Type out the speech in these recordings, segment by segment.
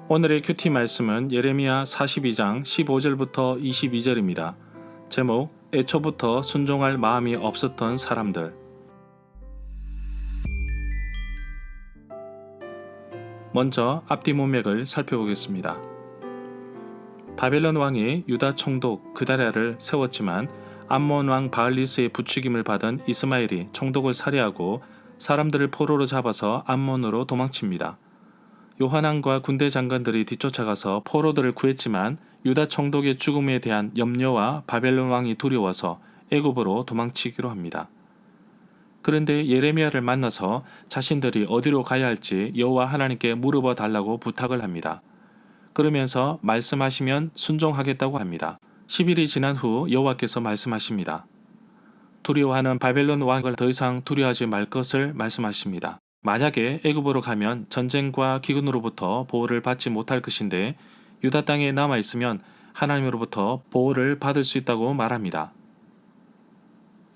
오늘의 큐티 말씀은 예레미야 42장 15절부터 22절입니다. 제목, 애초부터 순종할 마음이 없었던 사람들. 먼저 앞뒤 문맥을 살펴보겠습니다. 바벨론 왕이 유다 총독 그다랴를 세웠지만 암몬 왕 바알리스의 부추김을 받은 이스마엘이 총독을 살해하고 사람들을 포로로 잡아서 암몬으로 도망칩니다. 요하난과 군대 장관들이 뒤쫓아가서 포로들을 구했지만 유다 총독의 죽음에 대한 염려와 바벨론 왕이 두려워서 애굽으로 도망치기로 합니다. 그런데 예레미야를 만나서 자신들이 어디로 가야 할지 여호와 하나님께 물어봐 달라고 부탁을 합니다. 그러면서 말씀하시면 순종하겠다고 합니다. 10일이 지난 후 여호와께서 말씀하십니다. 두려워하는 바벨론 왕을 더 이상 두려워하지 말 것을 말씀하십니다. 만약에 애굽으로 가면 전쟁과 기근으로부터 보호를 받지 못할 것인데 유다 땅에 남아있으면 하나님으로부터 보호를 받을 수 있다고 말합니다.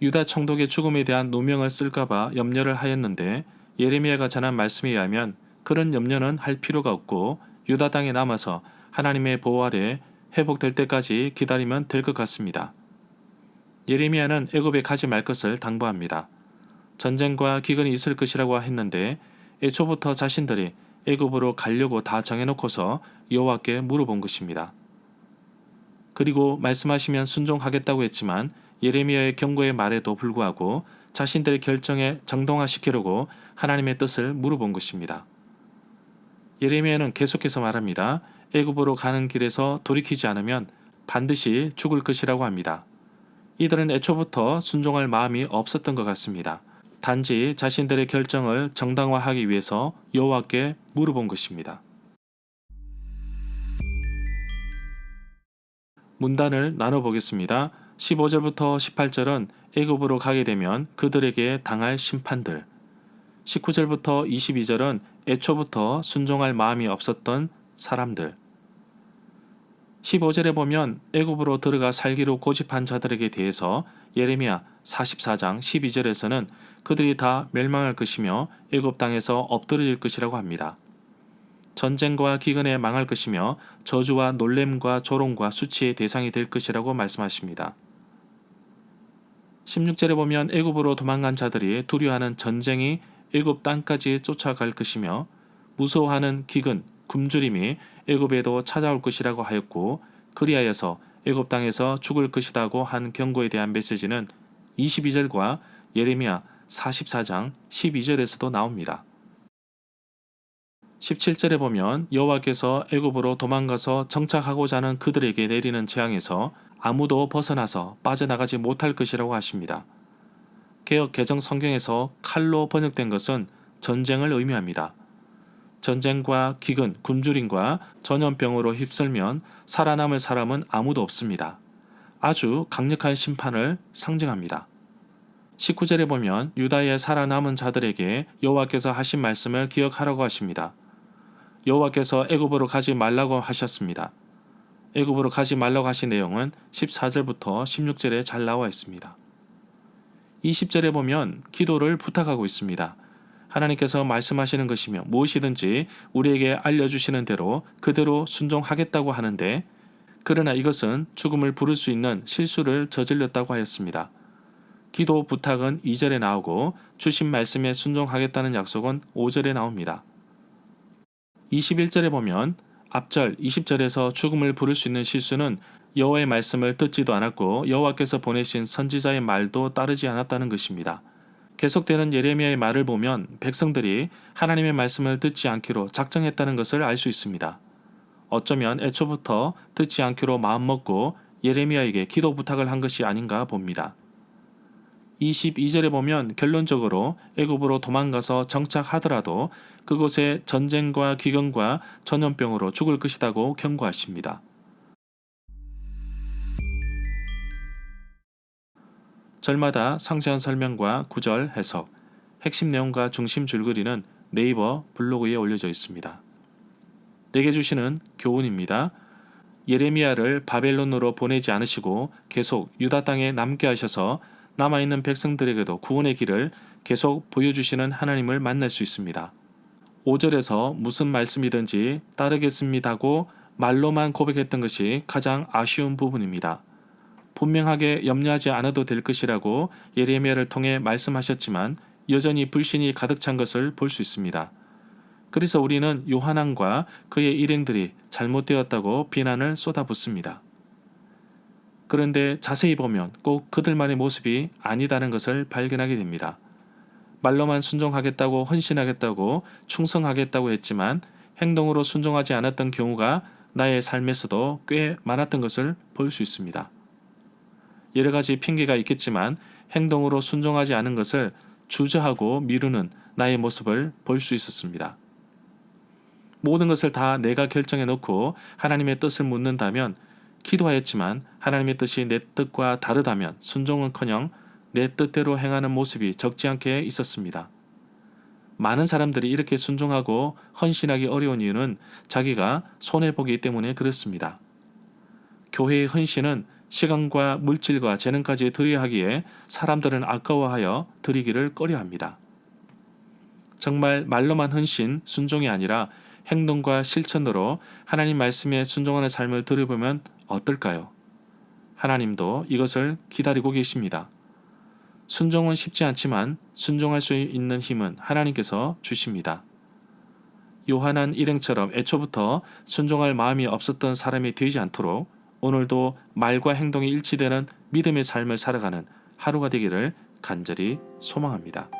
유다 총독의 죽음에 대한 누명을 쓸까봐 염려를 하였는데 예레미야가 전한 말씀에 의하면 그런 염려는 할 필요가 없고 유다 땅에 남아서 하나님의 보호 아래 회복될 때까지 기다리면 될 것 같습니다. 예레미야는 애굽에 가지 말 것을 당부합니다. 전쟁과 기근이 있을 것이라고 했는데 애초부터 자신들이 애굽으로 가려고 다 정해놓고서 여호와께 물어본 것입니다. 그리고 말씀하시면 순종하겠다고 했지만 예레미야의 경고의 말에도 불구하고 자신들의 결정에 정당화시키려고 하나님의 뜻을 물어본 것입니다. 예레미야는 계속해서 말합니다. 애굽으로 가는 길에서 돌이키지 않으면 반드시 죽을 것이라고 합니다. 이들은 애초부터 순종할 마음이 없었던 것 같습니다. 단지 자신들의 결정을 정당화하기 위해서 여호와께 물어본 것입니다. 문단을 나눠보겠습니다. 15절부터 18절은 애굽으로 가게 되면 그들에게 당할 심판들, 19절부터 22절은 애초부터 순종할 마음이 없었던 사람들, 15절에 보면 애굽으로 들어가 살기로 고집한 자들에게 대해서 예레미야 44장 12절에서는 그들이 다 멸망할 것이며 애굽 땅에서 엎드러질 것이라고 합니다. 전쟁과 기근에 망할 것이며 저주와 놀램과 조롱과 수치의 대상이 될 것이라고 말씀하십니다. 16절에 보면 애굽으로 도망간 자들이 두려워하는 전쟁이 애굽 땅까지 쫓아갈 것이며 무서워하는 기근, 굶주림이 애굽에도 찾아올 것이라고 하였고 그리하여서 애굽 땅에서 죽을 것이라고 한 경고에 대한 메시지는 22절과 예레미야 44장 12절에서도 나옵니다. 17절에 보면 여호와께서 애굽으로 도망가서 정착하고자 하는 그들에게 내리는 재앙에서 아무도 벗어나서 빠져나가지 못할 것이라고 하십니다. 개역 개정 성경에서 칼로 번역된 것은 전쟁을 의미합니다. 전쟁과 기근, 굶주림과 전염병으로 휩쓸면 살아남을 사람은 아무도 없습니다. 아주 강력한 심판을 상징합니다. 19절에 보면 유다의 살아남은 자들에게 여호와께서 하신 말씀을 기억하라고 하십니다. 여호와께서 애굽으로 가지 말라고 하셨습니다. 애굽으로 가지 말라고 하신 내용은 14절부터 16절에 잘 나와 있습니다. 20절에 보면 기도를 부탁하고 있습니다. 하나님께서 말씀하시는 것이며 무엇이든지 우리에게 알려주시는 대로 그대로 순종하겠다고 하는데 그러나 이것은 죽음을 부를 수 있는 실수를 저질렀다고 하였습니다. 기도 부탁은 2절에 나오고 주신 말씀에 순종하겠다는 약속은 5절에 나옵니다. 21절에 보면 앞절 20절에서 죽음을 부를 수 있는 실수는 여호와의 말씀을 듣지도 않았고 여호와께서 보내신 선지자의 말도 따르지 않았다는 것입니다. 계속되는 예레미야의 말을 보면 백성들이 하나님의 말씀을 듣지 않기로 작정했다는 것을 알 수 있습니다. 어쩌면 애초부터 듣지 않기로 마음먹고 예레미야에게 기도 부탁을 한 것이 아닌가 봅니다. 22절에 보면 결론적으로 애굽으로 도망가서 정착하더라도 그곳에 전쟁과 기근과 전염병으로 죽을 것이라고 경고하십니다. 절마다 상세한 설명과 구절 해석, 핵심 내용과 중심 줄거리는 네이버 블로그에 올려져 있습니다. 내게 주시는 교훈입니다. 예레미야를 바벨론으로 보내지 않으시고 계속 유다 땅에 남게 하셔서 남아있는 백성들에게도 구원의 길을 계속 보여주시는 하나님을 만날 수 있습니다. 5절에서 무슨 말씀이든지 따르겠습니다고 말로만 고백했던 것이 가장 아쉬운 부분입니다. 분명하게 염려하지 않아도 될 것이라고 예레미야를 통해 말씀하셨지만 여전히 불신이 가득 찬 것을 볼 수 있습니다. 그래서 우리는 요한왕과 그의 일행들이 잘못되었다고 비난을 쏟아붓습니다. 그런데 자세히 보면 꼭 그들만의 모습이 아니다는 것을 발견하게 됩니다. 말로만 순종하겠다고 헌신하겠다고 충성하겠다고 했지만 행동으로 순종하지 않았던 경우가 나의 삶에서도 꽤 많았던 것을 볼 수 있습니다. 여러 가지 핑계가 있겠지만 행동으로 순종하지 않은 것을 주저하고 미루는 나의 모습을 볼 수 있었습니다. 모든 것을 다 내가 결정해 놓고 하나님의 뜻을 묻는다면, 기도하였지만 하나님의 뜻이 내 뜻과 다르다면 순종은커녕 내 뜻대로 행하는 모습이 적지 않게 있었습니다. 많은 사람들이 이렇게 순종하고 헌신하기 어려운 이유는 자기가 손해보기 때문에 그렇습니다. 교회의 헌신은 시간과 물질과 재능까지 드려야 하기에 사람들은 아까워하여 드리기를 꺼려합니다. 정말 말로만 헌신, 순종이 아니라 행동과 실천으로 하나님 말씀에 순종하는 삶을 들여보면 어떨까요? 하나님도 이것을 기다리고 계십니다. 순종은 쉽지 않지만 순종할 수 있는 힘은 하나님께서 주십니다. 요한한 일행처럼 애초부터 순종할 마음이 없었던 사람이 되지 않도록 오늘도 말과 행동이 일치되는 믿음의 삶을 살아가는 하루가 되기를 간절히 소망합니다.